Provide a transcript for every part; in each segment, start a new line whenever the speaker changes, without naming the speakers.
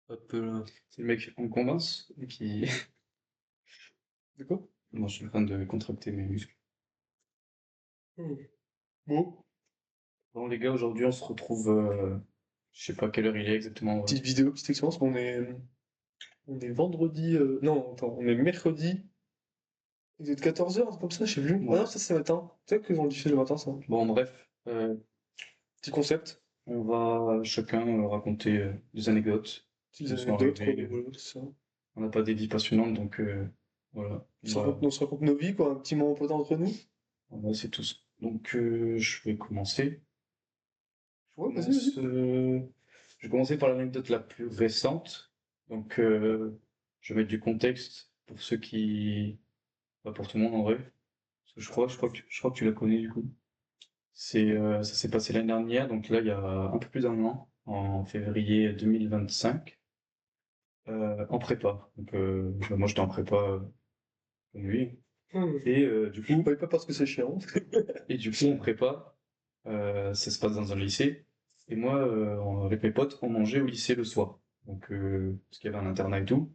Hop,
C'est le mec en convince qui...
de quoi?
Non, je suis en train de contracter mes muscles.
Bon,
Bon les gars, aujourd'hui on se retrouve, je sais pas quelle heure il est exactement.
petite vidéo, petite expérience, on est vendredi, non, attends, on est mercredi, il est 14h, comme ça, je sais plus. Ah
Ouais.
non, ça c'est le matin, c'est vrai que on le diffuse le matin, ça.
Bon bref,
Petit concept,
on va chacun raconter des anecdotes qui
petites
nous sont
anecdotes, quoi,
arrivées.
voilà, c'est ça.
On n'a pas des vies passionnantes donc voilà.
On se raconte nos vies, quoi, un petit moment potent entre nous.
Voilà, c'est tout. Donc je vais commencer.
Ouais, vas-y,
Commence,
vas-y.
je vais commencer par l'anecdote la plus récente. Donc, je vais mettre du contexte pour ceux qui, pas pour tout le monde en vrai. Parce que je crois que tu la connais du coup. Ça s'est passé l'année dernière, donc là il y a un peu plus d'un an, en février 2025, en prépa. Donc, moi j'étais en prépa comme lui. Et
Pas parce que c'est chiant.
du coup en prépa, ça se passe dans un lycée. Et moi, avec mes potes, on mangeait au lycée le soir. Donc, parce qu'il y avait un internat et tout.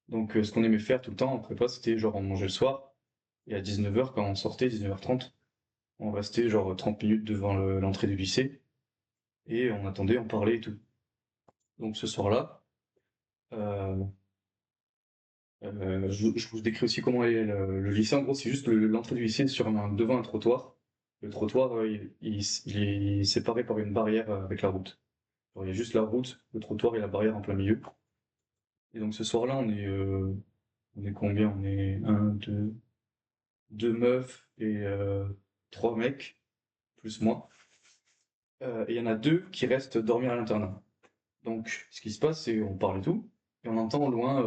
Donc, ce qu'on aimait faire tout le temps en prépa, c'était genre on mangeait le soir. Et à 19h, quand on sortait, 19h30, on restait genre 30 minutes devant l'entrée du lycée. Et on attendait, on parlait et tout. Donc ce soir-là, euh, je vous décris aussi comment est le lycée. En gros, c'est juste l'entrée du lycée devant un trottoir. Le trottoir, il est séparé par une barrière avec la route. Alors, il y a juste la route, le trottoir et la barrière en plein milieu. Et donc ce soir-là, on est combien? On est deux meufs et trois mecs, plus moi. Et il y en a deux qui restent dormir à l'internat. Donc ce qui se passe, c'est on parle et tout, et on entend au loin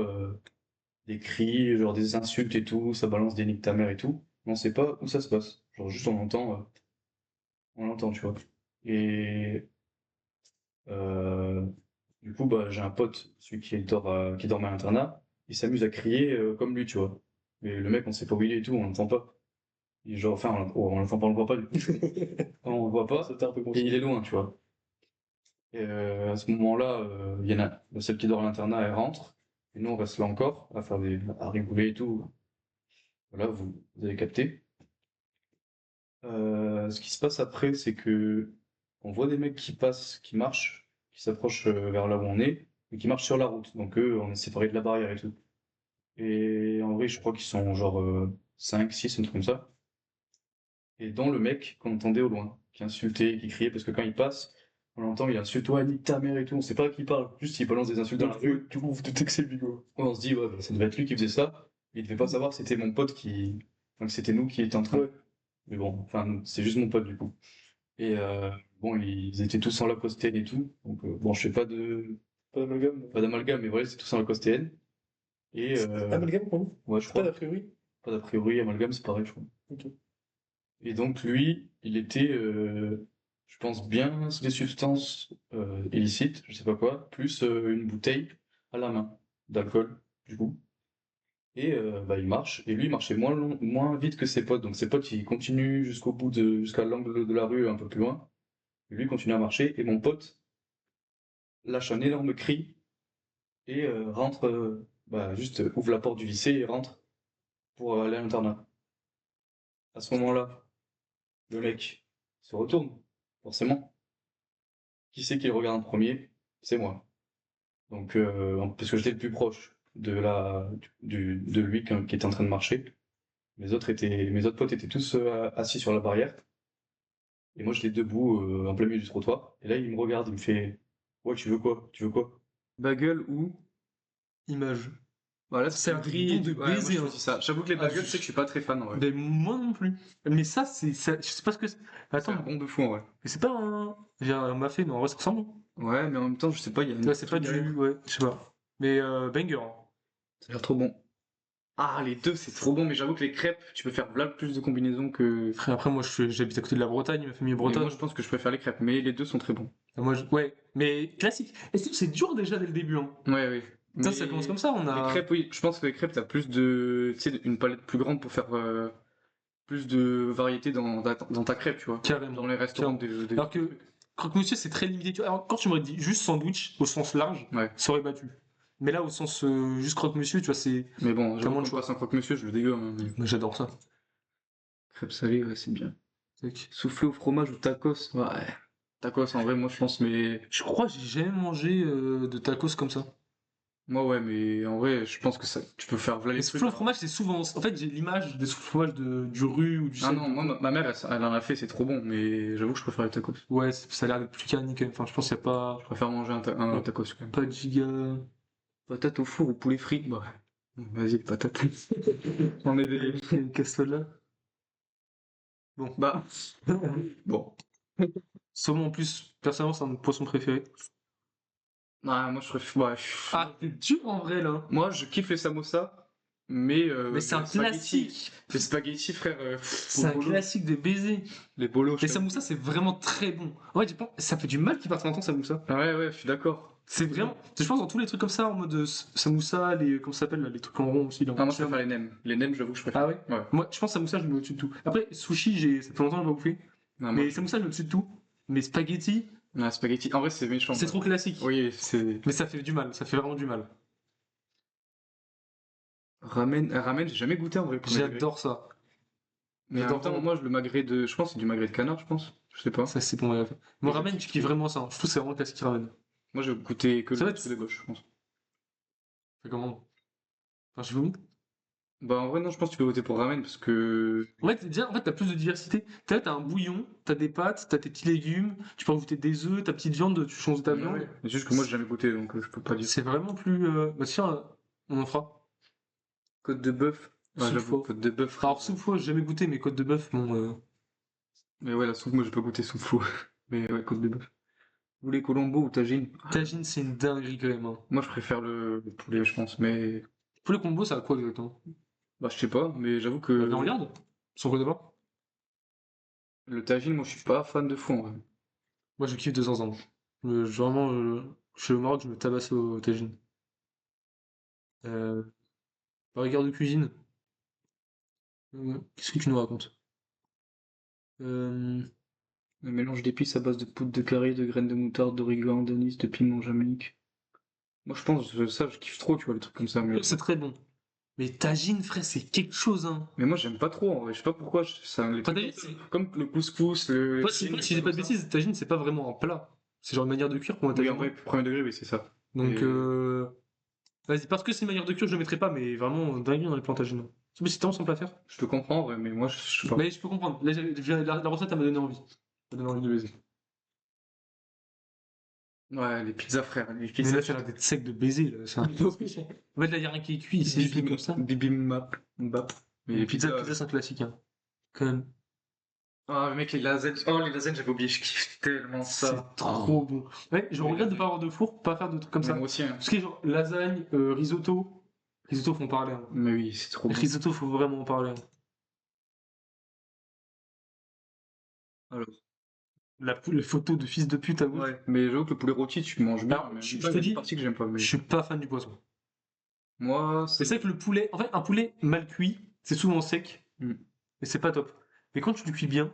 des cris, genre des insultes et tout, ça balance des niques ta mère et tout. Mais on sait pas où ça se passe. Genre juste on l'entend, tu vois. Et euh, du coup, bah, j'ai un pote, celui qui dormait à l'internat, il s'amuse à crier comme lui, tu vois. Mais le mec, on sait pas où il est et tout, on l'entend pas. Et genre, enfin, on l'entend pas, on le voit pas, du coup. On le voit pas,
C'était un peu
et il
conscient.
est loin, tu vois. Et à ce moment-là, il y en a, celle qui dort à l'internat, elle rentre, et nous, on reste là encore, à rigoler et tout. Voilà, vous avez capté. Ce qui se passe après, c'est que on voit des mecs qui passent, qui marchent, qui s'approchent vers là où on est, et qui marchent sur la route. Donc eux, on est séparés de la barrière et tout. Et en vrai, je crois qu'ils sont genre 5, 6, un truc comme ça. Et dont le mec qu'on entendait au loin, qui insultait, qui criait, parce que quand il passe, on l'entend, il insulte, ouais, nique ta mère et tout. On sait pas à qui il parle, juste il balance des insultes dans la rue.
Du coup, vous doutez que c'est lui, quoi.
Ouais, on se dit, ouais, bah, ça devait être lui qui faisait ça. Il devait pas savoir que c'était mon pote qui. Donc c'était nous qui étions en train.
Ouais.
Mais bon, enfin, c'est juste mon pote du coup. Et bon, ils étaient tous en Lacoste et tout. Donc bon, je fais
Pas d'amalgame.
pas d'amalgame, mais voilà, c'est tous en Lacoste. Et
Amalgame pour nous?
ouais, je
Pas
crois.
d'a priori?
Pas d'a priori, amalgame, c'est pareil, je crois.
Ok.
Et donc lui, il était, je pense, bien sous des substances illicites, je sais pas quoi, plus une bouteille à la main d'alcool, du coup. Et bah, il marche, et lui, il marchait moins vite que ses potes. Donc ses potes, ils continuent jusqu'à l'angle de la rue, un peu plus loin. Et lui, il continue à marcher, et mon pote lâche un énorme cri et rentre, bah, juste ouvre la porte du lycée et rentre pour aller à l'internat. À ce moment-là, le mec se retourne, forcément. Qui c'est qui le regarde en premier? C'est moi. Donc, parce que j'étais le plus proche de lui qui était en train de marcher. Mes autres potes étaient tous assis sur la barrière. Et moi, j'étais debout en plein milieu du trottoir. Et là, il me regarde, il me fait, ouais, tu veux quoi? Tu veux quoi?
Bagel ou
Image.
voilà,
C'est un
gris et
don de
ouais, moi
baiser,
je
hein.
choisis ça. J'avoue que les
Ah,
bagels, c'est que je suis pas très fan en vrai.
Mais moi non plus. Mais ça, je sais pas ce que c'est.
C'est un
Attends,
bon de fou en vrai.
mais c'est pas un. J'ai un mafé, mais en vrai, ça ressemble.
Ouais, mais en même temps, je sais pas, il y a
Tu
une
vois,
autre
c'est pas
truc derrière.
du. Ouais, je sais pas. Mais banger, hein.
Ça a l'air trop bon. Ah, les deux, c'est trop bon, mais j'avoue que les crêpes, tu peux faire là plus de combinaisons que.
Frère, après, moi, j'habite à côté de la Bretagne, ma famille est
Et moi,
bretonne.
je pense que je préfère les crêpes, mais les deux sont très bons.
Moi, ouais, mais classique. Et c'est dur déjà dès le début, hein.
Ouais, ouais.
Ça commence comme ça, on
Les
a.
crêpes, oui, je pense que les crêpes, t'as plus de. Tu sais, une palette plus grande pour faire plus de variété dans ta crêpe, tu vois.
Carrément.
Dans les restaurants
Carrément.
des
Alors que
trucs.
Croque-monsieur, c'est très limité. Tu vois. Alors, quand tu m'aurais dit juste sandwich au sens large,
Ouais.
ça aurait battu. Mais là, au sens juste croque-monsieur, tu vois, c'est.
Mais bon,
T'as
j'avoue
moins de
qu'on
choix.
passe un croque-monsieur, je le dégomme. Hein, mais...
Moi, j'adore ça.
Crêpes salées, ouais, c'est bien.
Tac.
Soufflé au fromage ou tacos? Ouais. Tacos, en vrai, moi, je pense, mais...
Je crois que j'ai jamais mangé de tacos comme ça.
Moi, ouais, mais en vrai, je pense que ça... tu peux faire voilà
Les
les trucs.
soufflés au fromage, c'est souvent. En fait, j'ai l'image des soufflés au fromage du rue ou du
Ah
sel.
non, moi, ma mère, elle en a fait, c'est trop bon, mais j'avoue que je préfère les tacos.
Ouais, ça a l'air d'être plus carni quand même. Enfin, je pense qu'il n'y a pas.
Je préfère manger un
Ouais.
tacos, quand même.
Pas de giga.
Patate au four ou poulet frit? Bah, vas-y, patate. On est des...
Casse-toi là. Bon.
Bah, bon.
Saumon en plus, personnellement, c'est un de mes poissons préférés.
Ah, moi, je préfère... Ouais.
Ah, c'est dur en vrai là.
Moi, je kiffe les samosas, mais...
Mais c'est un
les spaghettis-
classique.
Les spaghettis, frère...
C'est un
bolo.
classique de baiser.
Les bolos,
Les samoussas, c'est vraiment très bon. Ouais, ça fait du mal qu'ils partent longtemps, samoussa.
Ah ouais, ouais, je suis d'accord.
C'est vraiment. Je pense dans tous les trucs comme ça, en mode samoussa, les. Comment ça s'appelle là, les trucs en rond aussi là.
Ah, moi, je préfère les nems. Les nems, j'avoue que je préfère.
Ah ouais?
Ouais.
Moi, je pense samoussa, je le mets au-dessus de tout. Après, sushi, ça fait longtemps que je l'ai pas bouffé.
Non,
Mais samoussa, je le mets au-dessus de tout. Mais spaghetti,
non, spaghetti. En vrai, c'est méchant.
c'est
quoi.
trop classique.
Oui, c'est.
Mais ça fait du mal, ça fait vraiment du mal.
Ramen, j'ai jamais goûté en vrai. premier degré.
J'adore ça.
Mais en
j'adore
même temps,
vraiment.
moi, le magret de. Je pense que c'est du magret de canard, je pense. Je sais pas.
Ça, c'est bon. Mon ramen, je kiffe vraiment ça. Je trouve que c'est vraiment classique ramen.
Moi, j'ai goûté que
Ça va,
le côté de gauche, je pense.
C'est comment? Enfin, je vomis.
Bah, en vrai, non, je pense que tu peux voter pour ramen parce que.
En fait, déjà, t'as plus de diversité. T'as un bouillon, t'as des pâtes, t'as tes petits légumes, tu peux rajouter des œufs, ta petite viande, tu changes ta viande.
Ouais. C'est juste que moi, j'ai jamais goûté donc je peux pas dire.
C'est vraiment plus. Bah, tiens, on en fera.
Côte de bœuf. Ouais,
Soupe
j'avoue,
faux.
côte de bœuf.
Alors, soupe faux, j'ai jamais goûté, mais côte de bœuf, bon.
Mais ouais, la soupe, moi, j'ai pas goûté soupe fou. Mais ouais, côte de bœuf. Vous les colombo ou tagine?
Tagine, c'est une dinguerie quand même. Hein.
Moi, je préfère le poulet, je pense. Mais.
Poulet combo, ça a quoi exactement?
Bah, je sais pas, mais j'avoue que.
Viens, regarde. Son quoi d'abord?
Le tagine, moi, je suis pas fan de fou en vrai.
Moi, je kiffe de temps en temps. Vraiment, je suis au Maroc, je me tabasse au tagine. Rigueur de cuisine. Qu'est-ce que tu nous racontes? Euh,
Un mélange d'épices à base de poudre de curry, de graines de moutarde, d'origan, d'anis, de piment jamaïque. Moi, je pense que ça, je kiffe trop, tu vois, les trucs comme ça.
C'est très bon. Mais tagine, frère, c'est quelque chose, hein.
Mais moi, j'aime pas trop, en vrai. Je sais pas pourquoi. Les
Enfin,
trucs
tagine,
comme le couscous, le.
Moi, si je dis pas de bêtises, tagine, c'est pas vraiment un plat. C'est genre une manière de cuire pour un
Oui,
tagine.
en vrai, premier degré, oui, c'est ça.
Donc,
Et-
vas-y, parce que c'est une manière de cuire, je le mettrai pas, mais vraiment dingue dans les plans tagine. Mais c'est tellement simple à faire.
Je peux comprendre, mais moi, je sais pas.
Mais je peux comprendre. Là, la recette, elle m'a donné envie. Elle m'a donné envie de baiser.
Ouais, les pizzas, frère. Les
Mais
pizzas.
là, ça a l'air d'être sec de baiser, là. En fait, là, y a rien qui est cuit, c'est juste comme ça.
Bibimbap. Mbap. Mais
Les
les
pizzas,
pizzas.
c'est un classique, hein. Quand même.
Ah, mec, les lasagnes. Oh, les lasagnes, j'avais oublié, je kiffe tellement ça.
C'est trop bon. Ouais, je regrette de pas avoir de four, pas faire de trucs comme
Mais
ça.
moi aussi, hein.
Parce que genre, lasagne, risotto. Risotto, faut en parler. Hein.
Mais oui, c'est trop bon.
Risotto, faut vraiment en parler. Hein.
Alors.
Les photos de fils de pute à vous.
Ouais, mais j'avoue que le poulet rôti, tu manges bien.
Alors,
Mais
je
en même
te
temps, il y a
dis,
une partie que j'aime pas. Mais...
Je suis pas fan du poisson.
Moi,
C'est vrai que le poulet, en fait, un poulet mal cuit, c'est souvent sec.
Mm.
Et c'est pas top. Mais quand tu le cuis bien,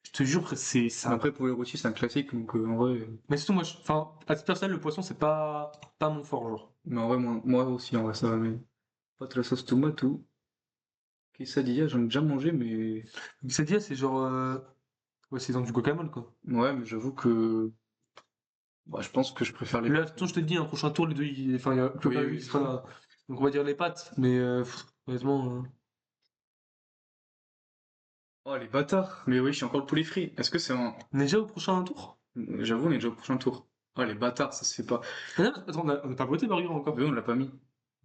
je te jure que c'est ça.
Après, poulet rôti, c'est un classique, donc en vrai.
Mais surtout, moi, enfin, à titre personnel, le poisson, c'est pas mon fort, genre.
Mais en vrai, moi aussi, en vrai, ça va. Mais pas de la sauce tomate ou. Quesadilla, j'en ai déjà mangé, mais.
Quesadilla, c'est genre. Ouais, c'est dans du guacamole, quoi.
Ouais, mais j'avoue que. Bah, je pense que je préfère les.
Là, attends, je te le dis, un prochain tour, les deux, enfin, il y a que
Oui,
pas
oui,
lui
oui.
qui sera là. Donc, on va dire les pâtes, mais honnêtement.
Oh, les bâtards! Mais oui, je suis encore le poulet frit. Est-ce que c'est un.
On est déjà au prochain tour?
J'avoue, on est déjà au prochain tour. Oh, les bâtards, ça se fait pas.
Ah non, attends, on n'a pas voté burger encore.
Oui, on l'a pas mis.
Du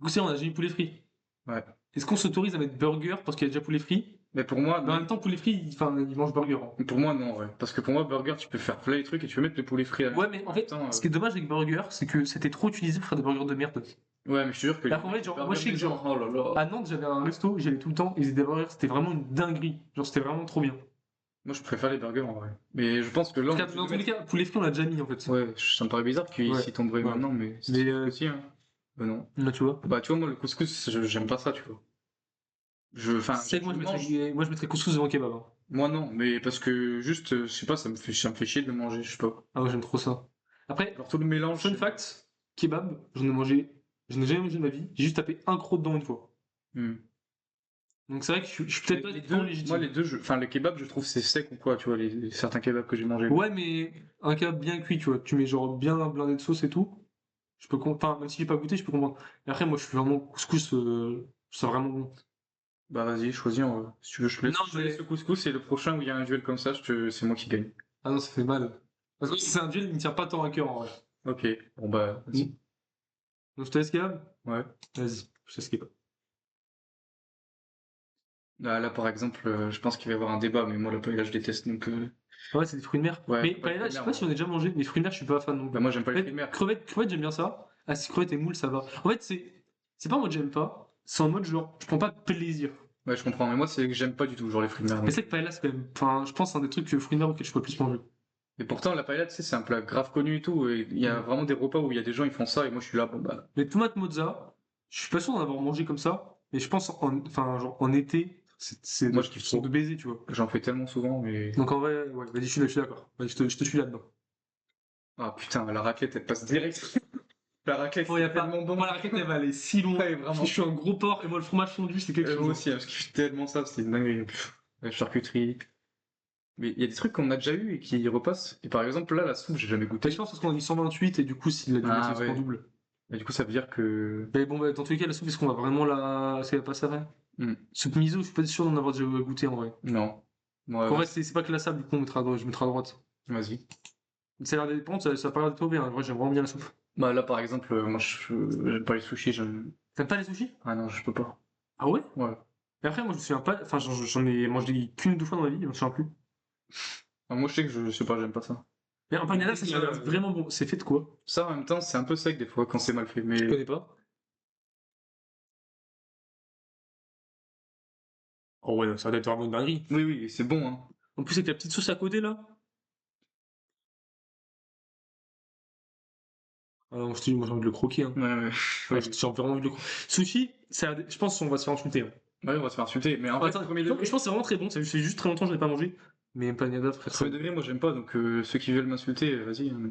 coup, c'est, on a déjà eu poulet frit.
Ouais.
Est-ce qu'on s'autorise à mettre burger parce qu'il y a déjà poulet frit?
Mais pour moi,
Mais en même temps, poulet frit, il mange burger. Hein.
pour moi, non, ouais. Parce que pour moi, burger, tu peux faire plein les trucs et tu peux mettre le poulet frit à
Ouais, mais en fait,
Attends,
ce qui est dommage avec burger, c'est que c'était trop utilisé pour faire des burgers de merde.
Ouais, mais je te jure que.
Alors qu'en fait, genre, moi, je sais que genre,
Oh là là.
à Nantes, j'avais un resto, j'y allais tout le temps, ils faisaient des burgers, c'était vraiment une dinguerie. Genre, c'était vraiment trop bien.
Moi, je préfère les burgers en vrai. Mais je pense que là.
Parce que dans tous les cas, poulet frit, on l'a déjà mis en fait.
Ouais, ça me paraît bizarre qu'il
Ouais.
s'y tomberait
Ouais.
maintenant, mais.
Mais,
aussi, hein. Bah non.
Là, tu vois.
Bah, tu vois, moi, le couscous, j'aime pas ça, tu vois. Enfin,
C'est que moi,
je
je
mange.
mettrais couscous devant kebab. Hein.
Moi non, mais parce que juste, je sais pas, ça me fait chier de le manger, je sais pas.
Ah, moi, j'aime trop ça. Après,
Alors tout le mélange.
fun fact, kebab, je n'ai jamais mangé de ma vie. J'ai juste tapé un croc dedans une fois.
Hmm.
Donc c'est vrai que je suis peut-être pas
Les
totalement
deux,
légitime.
moi les deux, enfin les kebabs, je trouve c'est sec ou quoi, tu vois, certains kebabs que j'ai mangés.
Ouais, mais un kebab bien cuit, tu vois. Tu mets genre bien blindé de sauce et tout. Enfin, même si j'ai pas goûté, je peux comprendre. Et après, moi, je suis vraiment couscous, c'est vraiment bon.
Bah vas-y, choisis, si tu veux,
Non,
je te laisse
mais.
le couscous et le prochain où il y a un duel comme ça, c'est moi qui gagne.
Ah non, ça fait mal. Parce que c'est un duel, il me tient pas tant à cœur en vrai.
Ok, bon bah vas-y.
Donc je te laisse kebab?
Ouais.
Vas-y, je te laisse kebab.
Là, par exemple, je pense qu'il va y avoir un débat, mais moi la paella je déteste donc.
Ouais, c'est des fruits de mer.
Ouais,
Mais
pas de
paella,
fruits
je
de
sais
mer,
pas si on a déjà mangé, mais fruits de mer, je suis pas fan non
Bah
plus.
moi j'aime pas
En
les
fait,
fruits de mer.
crevettes, j'aime bien ça. Ah, si crevettes et moules, ça va. En fait, c'est pas en mode j'aime pas, c'est en mode genre, je prends pas de plaisir.
Ouais, je comprends, mais moi c'est que j'aime pas du tout, genre les fruits de mer.
Mais
Donc.
c'est que paella, c'est quand même. Enfin, je pense que c'est un des trucs que fruits de mer auxquels je peux le plus manger.
Et pourtant la paella, tu sais, c'est un plat grave connu et tout, et il y a
Mm.
vraiment des repas où il y a des gens ils font ça et moi je suis là, bon bah.
Les tomates mozza, je suis pas sûr d'en avoir mangé comme ça, mais je pense enfin, genre, en été, c'est
Moi je kiffe
sont
trop.
de baiser, tu vois.
J'en fais tellement souvent, mais.
Donc en vrai, ouais, vas-y, je suis d'accord. Vas-y, je te suis là-dedans.
Ah putain, la raclette elle passe direct. La raclette
Oh, y a
c'est
pas.
tellement bon.
Moi, la raquette, elle va aller si loin.
Ouais, vraiment.
Je suis un gros porc et moi, le fromage fondu, c'est quelque
Moi
chose.
aussi, hein, je kiffe tellement ça, c'est une dinguerie. La charcuterie. Mais il y a des trucs qu'on a déjà eu et qui repassent. Et par exemple, là, la soupe, j'ai jamais
Mais
goûté.
je pense parce qu'on a mis 128 et du coup, s'il a dû mettre
Ah
les en
ouais.
double.
Et du coup, ça veut dire que.
Mais bon, bah, dans tous les cas, la soupe, est-ce qu'on va vraiment la. Est-ce qu'elle va passer après?
Hmm.
Soupe miso, je suis pas sûr d'en avoir déjà goûté en vrai.
Non. Ouais,
En vrai, c'est pas classable, du coup, je mettrai à droite.
vas-y.
Ça a l'air dépendre, ça a pas l'air d'être mauvais, hein. En vrai, j'aime vraiment bien la soupe.
Bah là, par exemple, moi, j'aime pas les sushis.
T'aimes pas les sushis?
Ah non, je peux pas.
Ah ouais?
Ouais.
Mais après, moi, je me souviens pas. Enfin, j'en ai mangé qu'une ou deux fois dans ma vie, je me souviens plus.
Ah, moi, je sais que je sais pas, j'aime pas ça.
Mais empanada, ça a l'air vraiment bon. C'est fait de quoi?
Ça, en même temps, c'est un peu sec des fois quand c'est mal fait.
Je
Mais.
connais pas. Oh ouais, ça doit être vraiment une dinguerie.
Oui, oui, c'est bon, hein.
En plus, avec la petite sauce à côté, là. Ah non, je te dis, moi, j'ai envie de le croquer, hein.
Ouais, ouais.
Ouais, j'ai vraiment envie de le croquer. Sushi, je pense qu'on va se faire insulter, hein.
Ouais, on va se faire insulter. Mais en fait,
Attends,
premier
je
degré,
pense que c'est vraiment très bon. Ça fait juste très longtemps que je n'ai pas mangé. Mais empanada, frère,
premier degré, moi, j'aime pas. Donc, ceux qui veulent m'insulter, vas-y, hein.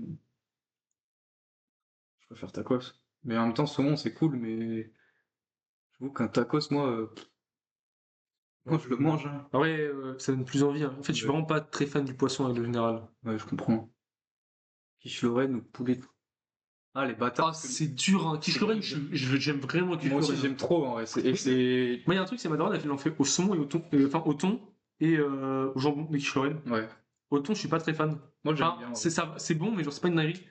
Je préfère tacos. Mais en même temps, saumon, c'est cool, mais. J'avoue qu'un tacos, moi, je le mange, hein.
Ah ouais, ça donne plus envie, hein. En fait, je suis
Ouais.
vraiment pas très fan du poisson en règle générale.
Ouais, je comprends. Quiche Lorraine ou poulet. Ah, les bâtards.
Ah,
parce que
c'est dur, hein. Quiche Lorraine, j'aime vraiment quiche
moi aussi,
Lorraine.
j'aime trop, en vrai. Et c'est.
Moi, il y a un truc, c'est ma daronne, elle en fait au saumon et au thon. Enfin, au thon et au jambon de quiche Lorraine.
Ouais.
Au thon, je suis pas très fan.
Moi, j'aime
Enfin,
bien, en
c'est
vrai.
ça, c'est bon, mais genre, c'est pas une dinguerie.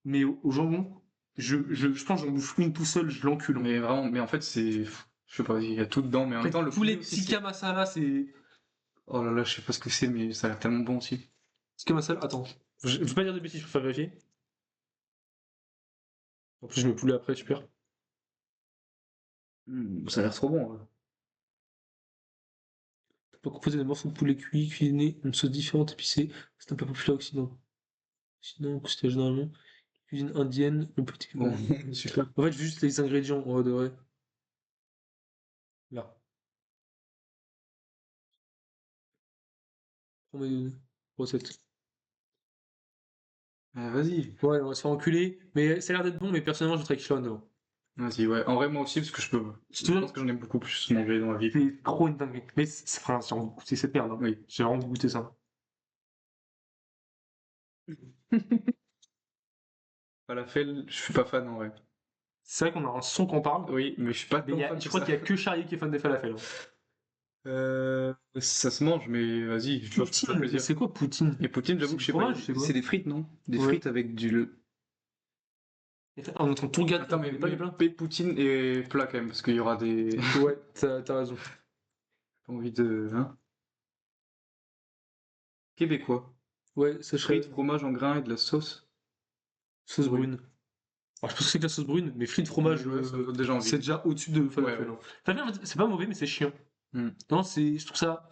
Mais au jambon, je pense que j'en bouffe une tout seul, je l'encule, hein.
Mais vraiment, mais en fait, c'est. Je sais pas, il y a tout dedans, mais en même temps, le
Poulet
poulet aussi,
tikka masala, c'est.
Oh là là, je sais pas ce que c'est, mais ça a l'air tellement bon aussi.
Tikka masala, attends. Je veux pas dire de bêtises, je préfère vérifier. En plus, je mets poulet après, super.
Ça a l'air trop bon, ouais.
On peut composer des morceaux de poulet cuit, cuisinés, une sauce différente, épicée. C'est un plat populaire au Occident. Sinon, c'était généralement cuisine indienne, le petit.
Bon, super.
En fait, je veux juste les ingrédients, en vrai de vrai. Là. On met une recette.
Vas-y.
Ouais, on va se faire enculer. Mais ça a l'air d'être bon, mais personnellement, je voudrais Kishloan devant.
Vas-y, ouais. En vrai, moi aussi, parce que je peux.
Je
Je
te
pense que j'en ai beaucoup plus mangé dans ma vie.
c'est trop une dinguerie. Mais enfin, j'ai envie de goûter cette merde, hein.
Oui.
J'ai vraiment envie de goûter ça.
Falafel, je suis pas fan en vrai.
C'est vrai qu'on a un son qu'on parle.
Oui, mais je suis pas
Mais
tant fan
je
que
crois
ça.
qu'il y a que Charlie qui est fan des falafels, hein.
Ça se mange, mais vas-y, je dois faire
Poutine,
plaisir.
c'est quoi Poutine?
Et poutine, j'avoue
C'est
que je
du
sais pas.
fromage, c'est quoi?
C'est des frites, non? Des
Ouais.
frites avec du.
On entend tout regarder.
Attends, mais
pas les plats?
poutine et plat quand même, parce qu'il y aura des.
Ouais, t'as raison.
Pas envie de. Hein? Québécois.
Ouais, ça
Frites, fromage en grains et de la sauce.
sauce
Oui.
brune. Alors, je pense que c'est que la sauce brune, mais frites fromage,
Ouais, ça donne déjà envie.
c'est déjà au-dessus de falafel,
Ouais,
hein. Falafel, en fait, c'est pas mauvais, mais c'est chiant.
Hmm.
Non, je trouve ça.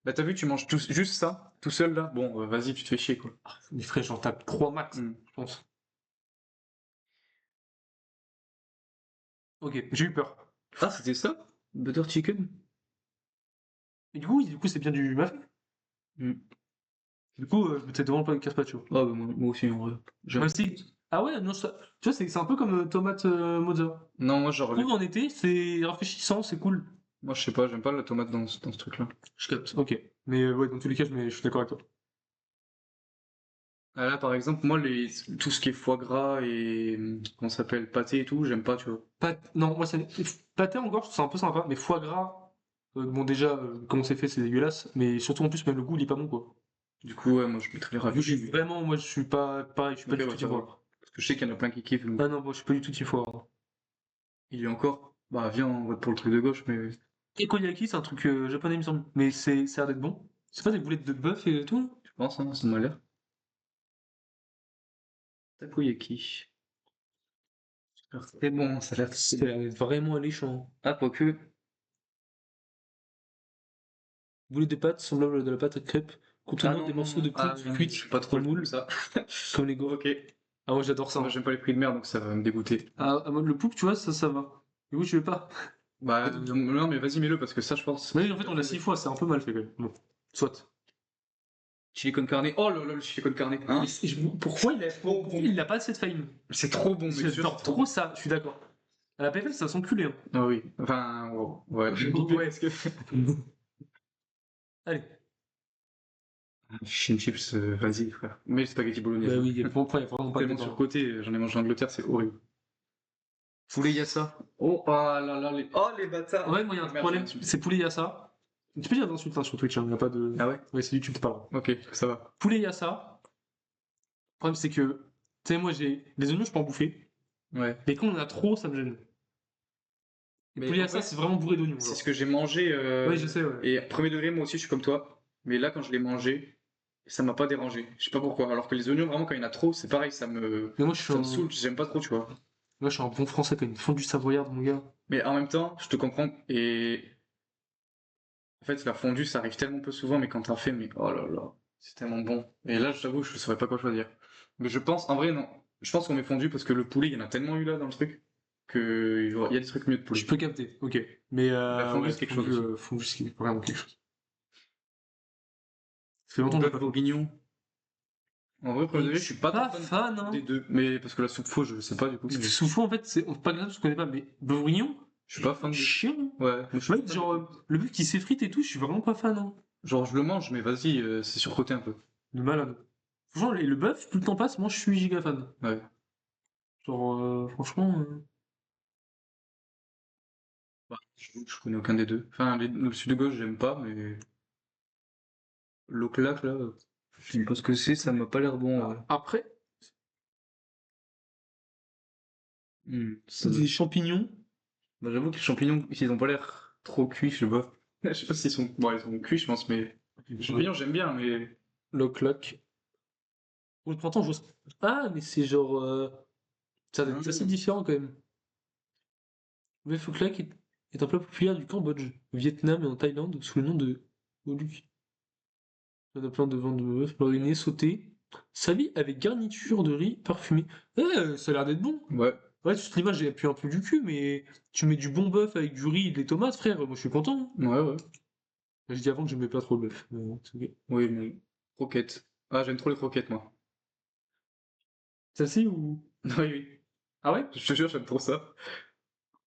Bah t'as vu, tu manges juste ça, tout seul là. Bon, vas-y, tu te fais chier quoi.
Mais frère, j'en tape 3 max,
Hmm.
je pense. Ok, j'ai eu peur.
Ah, c'était ça? Butter chicken?
Et du coup, c'est bien du mafé.
Mm.
Du coup, je mettais devant le carpaccio.
Ah, bah, moi aussi, en vrai. J'aime-
Même si... Ah ouais, non, tu vois, c'est un peu comme tomate mozza.
Non, moi,
Je
genre,
trouve en été, c'est rafraîchissant, c'est cool.
moi, je sais pas, j'aime pas la tomate dans ce truc-là.
Je capte. Ok. Mais ouais, dans tous les cas, je suis d'accord avec toi.
Ah, là, par exemple, moi, tout ce qui est foie gras et, comment ça s'appelle, pâté et tout, j'aime pas, tu vois.
Non, moi, pâté encore, je trouve ça un peu sympa, mais foie gras, bon, déjà, comment c'est fait, c'est dégueulasse, mais surtout en plus, même le goût, il est pas bon, quoi.
Du coup, ouais, moi, je mettrais les
Du coup,
raviolis.
vraiment, moi, je suis pas pareil, je suis pas
Ok,
du
ouais,
tout
ça
team
va.
foie.
Parce que je sais qu'il y en a plein qui kiffent, donc.
Ah non, moi, je suis pas du tout team foie gras.
Il y a encore, bah, viens, on vote pour le truc de gauche, mais.
Teppanyaki, c'est un truc japonais, il me semble, mais ça a l'air d'être bon. C'est pas des boulettes de bœuf et tout?
Je pense, hein, ça m'a l'air. Takoyaki. C'est bon, ça a l'air.
Ça a l'air d'être vraiment alléchant.
Ah, quoique.
Boulettes de pâtes semblables à de la pâte à crêpes, contenant des morceaux de
Ah,
poudre
non,
cuite
je suis pas trop
au
le
moule,
ça.
comme les go.
Ok.
Ah, moi, j'adore ça.
Moi,
Hein.
j'aime pas les prix de merde, donc ça va me dégoûter.
Moi, le pouc, tu vois, ça va. Du coup, je veux pas.
Bah, non, mais vas-y, mets-le, parce que ça, je pense.
Mais oui, en fait, on l'a 6 fois, c'est un peu mal fait, quand même. Bon, soit.
Chili con carne. Oh là là, le chili con carne. Hein,
Pourquoi il a pas assez de fame?
c'est trop bon, mais
J'adore trop ça, je suis d'accord. À la PFL, ça sent culé. Hein.
Ah oui. Enfin, ouais.
Ouais,
est-ce que.
Allez.
Fish and chips, vas-y, frère. Mais le spaghetti bolognaise.
Bah oui, il y a vraiment pas de
Tellement
débat.
surcoté, j'en ai mangé en Angleterre, c'est horrible. Poulet yassa. Oh, ah là là, les. Oh, les bâtards.
Ouais, moi, il y a un
Merde,
problème,
j'ai insulté.
c'est poulet yassa. Tu peux dire d'insultes hein, sur Twitch, il n'y a pas de.
Ah ouais?
Ouais, c'est YouTube, t'es pas là.
Ok, ça va.
Poulet yassa. Le problème, c'est que, tu sais, moi, les oignons, je peux en bouffer.
Ouais.
Mais quand on en a trop, ça me gêne. Et
Mais
poulet
en
yassa,
fait,
c'est vraiment bourré d'oignons.
c'est
genre.
ce que j'ai mangé.
Ouais, je sais, ouais.
Et premier degré, moi aussi, je suis comme toi. Mais là, quand je l'ai mangé, ça m'a pas dérangé. Je sais pas pourquoi. Alors que les oignons, vraiment, quand il y en a trop, c'est pareil,
Mais moi, je suis
ça me
un,
saoule, j'aime pas trop, tu vois.
moi, je suis un bon français, quand une fondue savoyarde, mon gars.
Mais en même temps, je te comprends. Et en fait, la fondue, ça arrive tellement peu souvent, mais quand t'en fais, mais oh là là, c'est tellement bon. Et là, je t'avoue, je saurais pas quoi choisir. Mais je pense, en vrai, non. Je pense qu'on met fondue parce que le poulet, il y en a tellement eu là dans le truc que il y a des trucs mieux de poulet.
Je peux capter, ok. Mais
La fondue,
ouais,
c'est quelque chose aussi.
fondue, c'est vraiment quelque chose. Ça fait longtemps que j'ai
Bœuf
pas fait.
bourguignon. En vrai, premier degré, je suis pas
Pas
trop fan
fan, hein.
des deux. Mais parce que la soupe faux, je sais pas du coup.
Parce
Mais
que Soufou, en fait, c'est pas grave, je connais pas, mais Bourguignon,
je suis pas fan de.
chiant.
Ouais, mais je suis
Ouais,
pas fan
genre,
de-
le but qui s'effrite et tout, je suis vraiment pas fan, hein.
Genre, je le mange, mais vas-y, c'est surcoté un peu.
De malade. Franchement, le bœuf, plus le temps passe, moi je suis giga fan.
Ouais.
Genre, franchement.
Bah, je connais aucun des deux. Enfin, le sud de gauche, j'aime pas, mais. L'oclac, là, je sais pas ce que c'est, ça m'a pas l'air bon. Ouais.
Après,
Ça-
des champignons.
Bah, j'avoue que les champignons, ils ont pas l'air trop cuits, je sais pas. Je sais pas s'ils sont. Bon, ils sont cuits, je pense, mais. Les champignons, j'aime bien, mais.
Le clock. Ou le printemps, j'ose. Ah, mais c'est genre. Ça doit être assez différent quand même. Le pho clac est un plat populaire du Cambodge, au Vietnam et en Thaïlande sous le nom de Olu. Il y en a plein de ventes de bœuf, mariné, sauté, servi avec garniture de riz parfumé. Ça a l'air d'être bon.
Ouais.
Ouais, toute l'image, j'ai appuyé un peu du cul, mais tu mets du bon bœuf avec du riz et des tomates, frère, moi je suis content. Hein.
Ouais, ouais.
J'ai dit avant que j'aimais pas trop le bœuf. Mais bon, c'est ok.
Oui, mais. Croquettes. Ah, j'aime trop les croquettes, moi.
Celle-ci ou.
Oui, oui.
Ah ouais?
Je te jure, j'aime trop ça.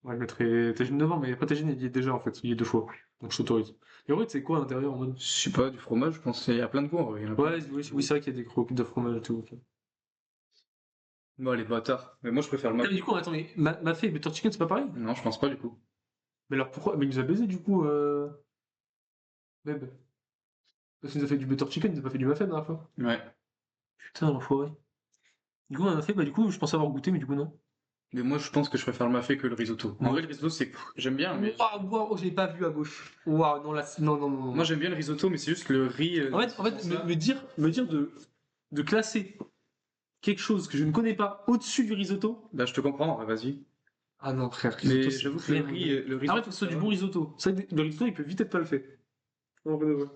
Ouais, je mettrais Tagine devant, mais après Tagine, il y est déjà en fait, il y est deux fois. Donc je t'autorise. Et en vrai, c'est quoi à l'intérieur en mode.
Je sais pas, du fromage, je pense qu'il y a plein de goûts, en vrai, il y en a plein.
Ouais, oui, c'est vrai qu'il y a des croquettes de fromage et tout. Ok.
Bon, les bâtards. Mais moi, je préfère le
Ah,
mafé.
mais du coup, attends, mais Mafé et Butter Chicken, c'est pas pareil?
Non, je pense pas, du coup.
Mais alors pourquoi? Mais il nous a baisé du coup, Beb. Parce qu'il nous a fait du Butter Chicken, il nous a pas fait du Mafé la dernière fois.
Ouais.
Putain, l'enfoiré. Du coup, on a fait, bah du coup, je pensais avoir goûté, mais du coup, non.
Mais moi, je pense que je préfère le mafé que le risotto. En
Ouais.
vrai, le risotto, c'est. J'aime bien, mais.
Waouh, waouh, je l'ai pas vu à gauche. Waouh, non, là, non, non, non.
Moi, j'aime bien le risotto, mais c'est juste le riz.
En fait, me dire de classer quelque chose que je ne connais pas au-dessus du risotto.
Bah, je te comprends, ouais, vas-y.
Ah non, frère,
Mais
risotto, c'est
j'avoue que le
vraiment
riz.
bien.
Le risotto.
Arrête, faut que ce soit du bon risotto. C'est vrai que le risotto, il peut vite être mal fait. En vrai de vrai.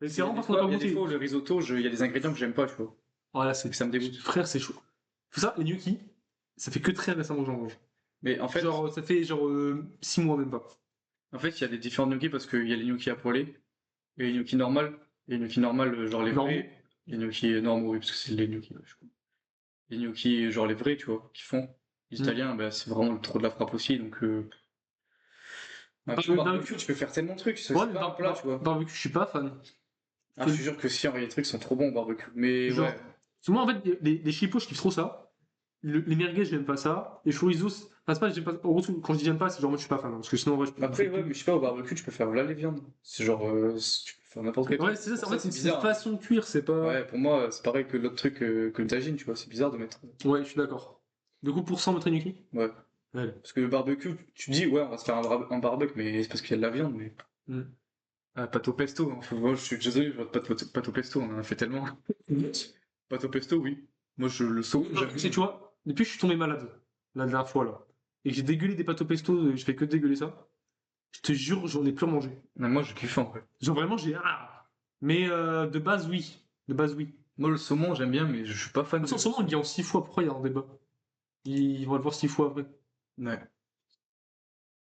Mais c'est vraiment parce qu'on n'a pas
Il y a des
goûté.
fois où le risotto, il y a des ingrédients que j'aime pas, tu vois.
Voilà,
Et ça me dégoûte.
Frère, c'est chaud. Faut ça, les gnocchis, ça fait que très récemment que j'en mange.
Mais en fait,
Genre, ça fait genre 6 mois même pas.
il y a des différents gnocchis parce qu'il y a les gnocchis à poêler. Et les gnocchis normales, genre les
Normaux.
vrais, les gnocchis normaux, oui, parce que c'est les gnocchis, ouais, je crois. Les gnocchis, genre les vrais, tu vois, qui font. Les
Mm.
Italiens, bah, c'est vraiment trop de la frappe aussi, donc
Barbecue,
barbecue, tu peux faire tellement de trucs, c'est
Ouais, mais
pas un plat, tu vois.
barbecue, je suis pas fan.
Ah, je suis sûr que si, il y a des trucs qui sont trop bons au barbecue. Mais
Genre,
ouais.
parce que moi, en fait, les chipots, je kiffe trop ça. Les merguez, j'aime pas ça. Les chorizo, enfin, c'est pas, j'aime pas. En gros, quand je dis j'aime pas, c'est genre moi, je suis pas fan. Parce que sinon, en vrai, je peux
Après,
bouffer
ouais,
tout.
mais je sais pas, au barbecue, tu peux faire là les viandes. C'est genre, tu peux faire n'importe quel
Ouais,
truc.
c'est ça,
Pour
en fait,
c'est
c'est une
bizarre.
façon de cuire, c'est pas.
Ouais, pour moi, c'est pareil que l'autre truc que le tagine, tu vois, c'est bizarre de mettre.
Ouais, je suis d'accord. Du coup, pour 100, mettre gnocchi?
Ouais.
Ouais.
Parce que le barbecue, tu dis, ouais, on va se faire un barbecue, mais c'est parce qu'il y a de la viande, mais.
Mm.
Ah, pâte au pesto, hein. Moi, je suis désolé, je vois pâte au pesto, on en a fait tellement. Pâte au pesto, oui. Moi, je le saumon, j'aime
Tu sais,
bien.
tu vois, depuis que je suis tombé malade, la dernière fois, là, et que j'ai dégueulé des pâtes au pesto, je fais que dégueuler ça, je te jure, j'en ai plus mangé.
Mais moi, je kiffe en vrai.
Genre, vraiment, j'ai. Ah. Mais de base, oui. De base, oui.
Moi, le saumon, j'aime bien, mais je suis pas fan
De
de.
toute façon, il vient en 6 fois, pourquoi il y a un débat? Ils vont le voir 6 fois après.
Ouais.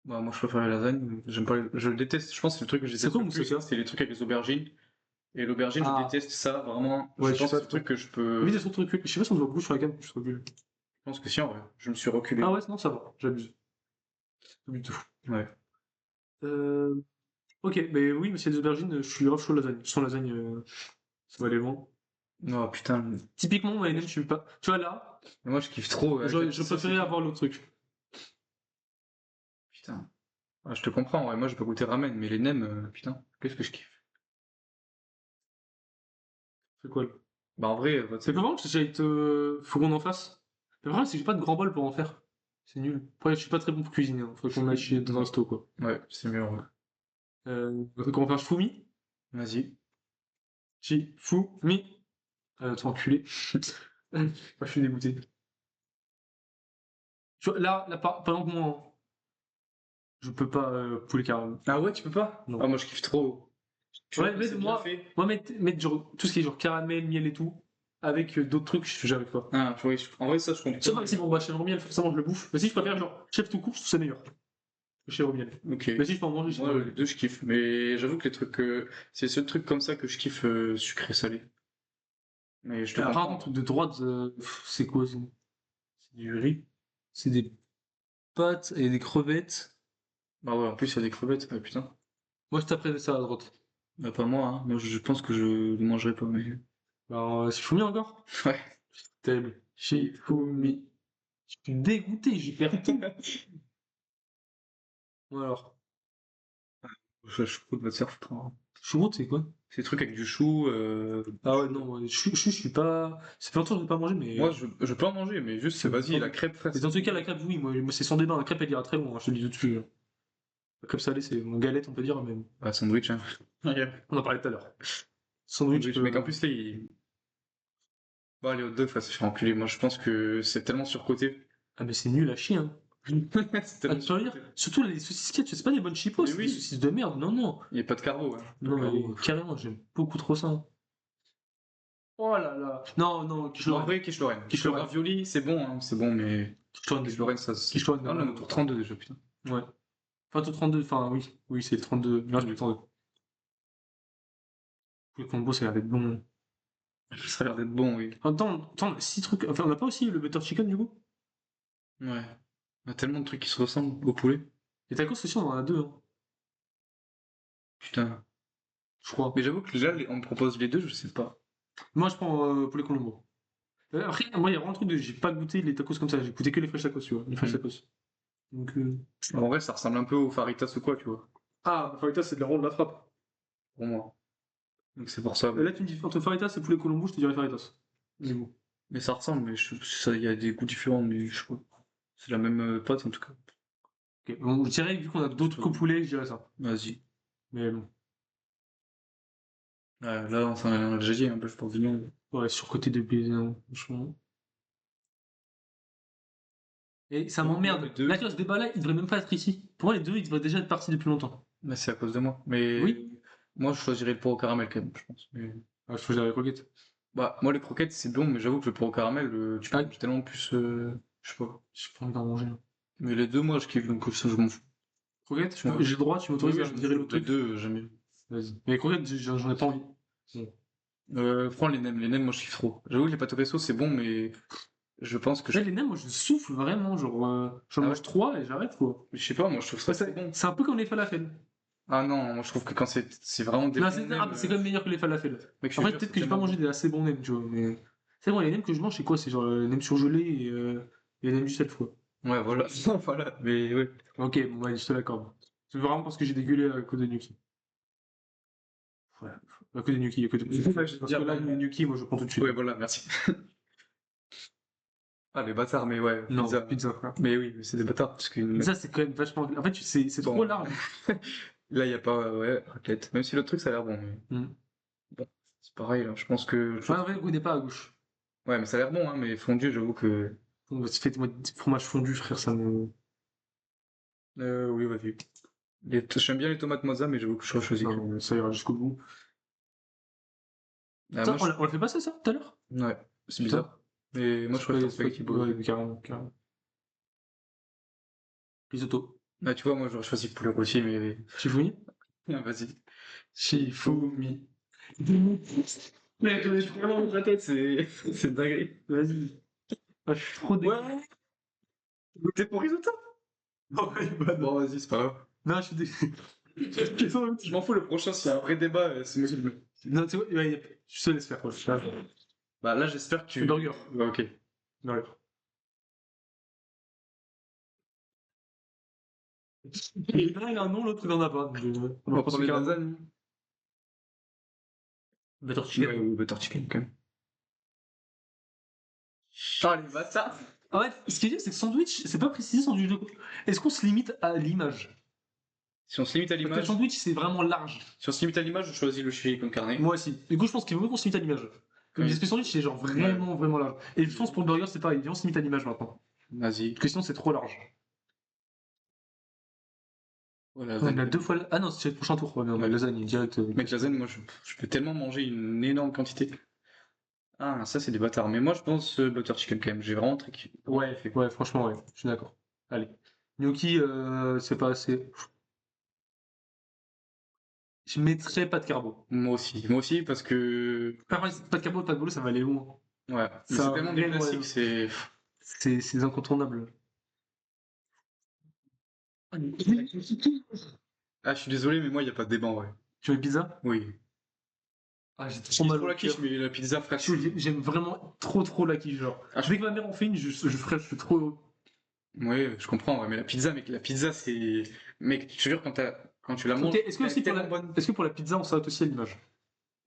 Bah, moi, je préfère les lasagnes. J'aime pas je le déteste. Je pense que c'est le truc que je
C'est
déteste
quoi,
le plus,
moussaka?
c'est les trucs avec les aubergines. Et l'aubergine, je
Ah.
déteste ça, vraiment.
Ouais,
Je
je suis
pense que
pas
c'est le
trop.
truc que je
Oui,
peux.
des trucs reculés. Je sais pas si on doit beaucoup sur la gamme, je suis recule.
Je pense que si, en vrai. Je me suis reculé.
Ah ouais, non, ça va, j'abuse. Pas du tout.
Ouais.
Euh... Ok, mais oui, mais c'est des aubergines, je suis grave chaud lasagne. Sans lasagne, ça va aller loin.
Oh putain.
Typiquement, moi, les nems, je suis pas. Tu vois, là,
Moi, je kiffe trop. Avec la
je
petite sauce et
préférais
tout.
avoir l'autre truc.
Putain. Ah, je te comprends, ouais. Moi, j'ai pas goûté ramen, mais les nems, putain, qu'est-ce que je kiffe.
C'est quoi?
Bah, en vrai,
C'est pas marrant que j'aille te. Faut qu'on en fasse. Le problème, c'est que j'ai pas de grand bol pour en faire. C'est nul. Après, je suis pas très bon pour cuisiner, hein. Faut qu'on aille chez dans un resto, quoi.
ouais, c'est mieux, ouais.
Comment faire Shifumi?
Vas-y.
Shifumi. T'es enculé. Je suis dégoûté. Tu vois, là, par exemple, moi, hein, je peux pas poulet caramel.
Ah ouais, tu peux pas?
Non.
Ah, moi, je kiffe trop. Tu vois,
Ouais,
quand
mais
c'est bien
moi,
fait.
mettre genre, tout ce qui est genre caramel, miel et tout, avec d'autres trucs, j'arrive pas.
Ah, tu vois, en vrai, ça, je comprends.
Sauf si bon, bah, chèvre miel, forcément, je le bouffe. Mais si je préfère, genre, chèvre tout court, je trouve ça meilleur. Le chèvre miel.
Ok.
Mais si je peux en manger, chèvre
Moi, les
miel.
deux, je kiffe. Mais j'avoue que les trucs, c'est le seul truc comme ça que je kiffe sucré-salé. Mais je te
Par
comprends.
contre, truc de droite, c'est quoi ça? C'est du riz. C'est des pâtes et des crevettes.
Bah ouais, en plus, il y a des crevettes. Ah, putain.
Moi, je taperais ça à droite.
Bah, pas moi, hein. Moi, je pense que je ne mangerai pas, mais.
Alors, Shifumi encore?
Ouais.
Terrible. Shifumi. Je suis dégoûté, j'y perds tout. Bon, alors,
Je crois que va te faire foutre, hein.
chouroute, c'est quoi?
Ces trucs avec du chou.
Ah ouais, non, moi, je suis pas. Ça fait longtemps que je n'ai pas mangé, mais.
Moi, je peux en manger, mais juste, vas-y, la crêpe fraîche.
Mais dans tous les cas, la crêpe, oui, moi c'est sans débat. La crêpe, elle ira très bon, hein, je te le dis tout de suite. La crêpe salée, c'est mon galette, on peut dire, mais
Bah, sandwich, hein.
on en parlait tout à l'heure. Sandwich,
Sandwich, mec, en plus, là, il. Bah, les hot dogs, ça se fait enculer. Moi, je pense que c'est tellement surcoté.
Ah, mais c'est nul à chier, hein.
C'est
Ah,
tellement
tu vas dire,
surcoté.
surtout les saucisses ketchup, c'est pas des bonnes chipos,
Mais
c'est
oui.
des saucisses de merde. Non, non.
Il n'y a pas de carbo, hein.
Non,
Le
mais
carbo.
carrément, j'aime beaucoup trop ça, hein. Oh là là. Non, non, quiche
En
Lorraine.
vrai, quiche Lorraine.
Quiche
Le
Lorraine.
ravioli, c'est bon, hein, c'est bon, mais.
Quiche Lorraine,
Quiche Lorraine, ça.
Quiche Lorraine,
Ah, on est autour de 32 déjà, putain.
ouais. Enfin, tout 32, enfin, oui. Oui, c'est 32. Non, j'ai 32. Le combo, ça a l'air d'être bon.
Ça a l'air d'être bon, oui.
Attends, on a 6 trucs. Enfin, on a pas aussi le butter chicken, du coup?
Ouais. Il y a tellement de trucs qui se ressemblent au poulet.
Les tacos aussi, on en a 2, hein,
Putain.
je crois.
Mais j'avoue que là, on me propose les deux, je sais pas.
Moi, je prends poulet Colombo. Après, moi, il y a vraiment un truc de. J'ai pas goûté les tacos comme ça, j'ai goûté que les fresh tacos, tu vois. Les fresh
Mm.
tacos. Donc.
En vrai, ça ressemble un peu aux faritas ou quoi, tu vois.
Ah, faritas, c'est de la ronde de la frappe.
Pour moi. Donc c'est pour ça.
Là, tu me dis entre faritas et poulet Colombo, je te dirais faritas. Du coup.
Mais ça ressemble, mais il y a des goûts différents, mais je crois. C'est la même pâte en tout cas.
Ok, bon, je dirais, vu qu'on a d'autres qu'au poulet, je dirais ça.
Vas-y.
Mais bon.
Là, enfin, on a déjà dit un peu bourguignon.
Ouais, surcoté de baiser, hein, franchement. Et ça m'emmerde.
Les deux.
Là, tu vois, ce débat-là, il devrait même pas être ici. Pour moi, les deux, ils devraient déjà être partis depuis longtemps.
Mais c'est à cause de moi. Mais
Oui.
moi, je choisirais le pot au caramel quand même, je pense. Mais...
Ah, je choisirais les croquettes.
Bah, moi, les croquettes, c'est bon, mais j'avoue que le pot au caramel, tu peux
Ah.
manger tellement plus. Je sais pas.
J'ai pas envie d'en manger.
Mais les deux, moi, je kiffe, donc ça, je m'en fous.
Croquettes,
Ouais.
j'ai le droit, tu m'autorises
Oui,
à
je
virer le
les
truc.
deux, j'aime bien.
Vas-y. Mais croquettes, j'en ai pas envie.
Prends les nems. Les nems, moi, je kiffe trop. J'avoue que les pâtes au pesto, c'est bon, mais je pense que
Là, les nems, moi, je souffle vraiment. Genre, j'en
Ah
mange
ouais
3 et j'arrête, quoi.
je sais pas, moi, je trouve ça trop bon.
C'est un peu comme les falafels.
Ah non, moi, je trouve que quand c'est vraiment des
Non,
bons
c'est
nems,
c'est quand même meilleur que les falafels.
mec, je te
Après,
jure,
peut-être
c'est
que j'ai pas
tellement
mangé
bon.
des assez bons nems, tu vois, mais. C'est bon, les nems que je mange, c'est quoi? C'est genre les nems surgelés et les nems du sel, quoi.
Ouais, voilà. Voilà, mais ouais.
Ok, bon, ouais, je te l'accorde. C'est vraiment parce que j'ai dégueulé à cause de Gnocchi. Ouais, à cause de Gnocchi, à cause de...
Ouais, je veux
Parce
dire,
que là,
ouais.
Gnocchi, moi, je prends tout de suite.
Ouais, voilà, merci. Ah, les bâtards, mais ouais,
Non,
pizza.
pizza, frère.
Mais oui, mais c'est des bâtards, parce que
Pizza, c'est quand même vachement. En fait, c'est
Bon.
trop large.
là, il y a pas, ouais, raclette. Même si le truc, ça a l'air bon, mais
Hmm.
bon, c'est pareil, là. Je pense que.
Ouais, en vrai, goûtez pas à gauche.
Ouais, mais ça a l'air bon, hein, mais fondu, j'avoue que.
Donc, faites-moi du fromage fondu, frère, ça me.
Oui, vas-y. J'aime bien les tomates mozza, mais j'avoue que je choisis que.
Non, ça ira jusqu'au bout.
Ah,
Ça,
moi,
on l'a fait passer, ça, tout à l'heure?
Ouais, c'est
Putain.
bizarre. Mais moi, je préfère spaghetti bolo.
Ouais, carrément, carrément. Risotto.
Ah, tu vois, moi, j'aurais choisi poulet rôti, mais.
Shifumi?
Ah, vas-y.
Shifumi.
Mais je suis vraiment dans ta tête, c'est. C'est dingue.
Vas-y. Ah, je suis trop dégoûté.
T'es pour risotto?
Non, ouais, bah, non.
Bon, vas-y, c'est pas grave.
Non, je suis dégoûté.
Je m'en fous, le prochain, s'il y a un vrai débat, c'est moi qui le mets.
Non, tu vois, ouais, je te laisse faire. Ouais.
Bah là, j'espère que tu.
Burger.
Ouais, ok.
Burger. L'un, il a un nom, l'autre, il en a pas.
On va prendre les lasagnes.
Butter
Ouais,
chicken.
ou butter chicken, quand même. Ah, les bâtards!
En fait, ce qui est bien, c'est que sandwich, c'est pas précisé sandwich de quoi. Est-ce qu'on se limite à l'image?
Si on se limite à
Parce que le
l'image,
sandwich, c'est vraiment large.
si on se limite à l'image, je choisis le chili con carne.
Moi aussi. Du coup, je pense qu'il vaut mieux qu'on se limite à l'image.
Oui.
Parce que sandwich, c'est genre vraiment, vraiment large. Et je pense pour le burger, c'est pareil. Viens, on se limite à l'image maintenant.
Vas-y.
Parce que sinon, c'est trop large.
Voilà,
On a deux fois. Ah non, c'est le prochain tour. Ouais, mais on a
Ouais.
lasagne direct.
Mec, lasagne, moi, je peux tellement manger une énorme quantité. Ah, ça, c'est des bâtards. Mais moi, je pense butter chicken quand même. J'ai vraiment très kiffé.
Ouais, franchement, ouais. Je suis d'accord. Allez. Gnocchi, c'est pas assez. Je mettrais pas de carbo.
Moi aussi, parce que.
Après, pas de carbo, pas de bolo, ça va aller loin.
Ouais, mais
Ça
c'est
va
tellement des
vraiment aller
classiques, c'est.
C'est incontournable.
Ah, je suis désolé, mais moi, il n'y a pas de débat en vrai.
Tu veux une pizza?
Oui.
Ah, j'ai
Je
trop mal
trop
au
la quiche,
cœur.
mais la pizza, frère.
J'aime vraiment trop la quiche, genre.
Ah,
Dès que ma mère en fait une, je ferai, je suis trop.
Ouais, je comprends, ouais, mais la pizza, mec, la pizza, c'est. Mec, je te jure, quand tu la
Ok,
manges,
est-ce que
elle
aussi
est tellement bonne.
est-ce que pour la pizza, on s'arrête aussi à l'image?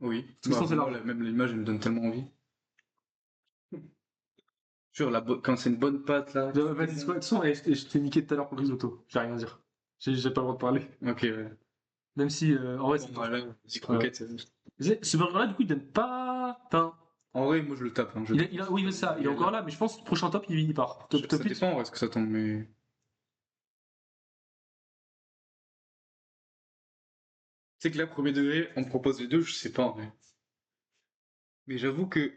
Oui,
Parce que sinon, c'est
moi,
large.
même l'image, elle me donne tellement envie. Jure, quand c'est une bonne pâte, là.
Vas-y, c'est quoi? De toute façon, je t'ai niqué tout à l'heure pour le risotto. J'ai rien à dire. J'ai pas le droit de parler.
Ok, ouais.
Même si, en vrai,
Bon,
c'est.
voilà, vas-y, croquette.
Ce burger-là, du coup, il donne pas. Enfin,
En vrai, moi, je le tape. Hein,
oui, mais ça, il est encore là, mais je pense que le prochain top, il part. Top
Ça
8.
dépend, en vrai, ce que ça tombe, mais. Tu sais que là, premier degré, on me propose les deux, je sais pas, en vrai. Mais j'avoue que.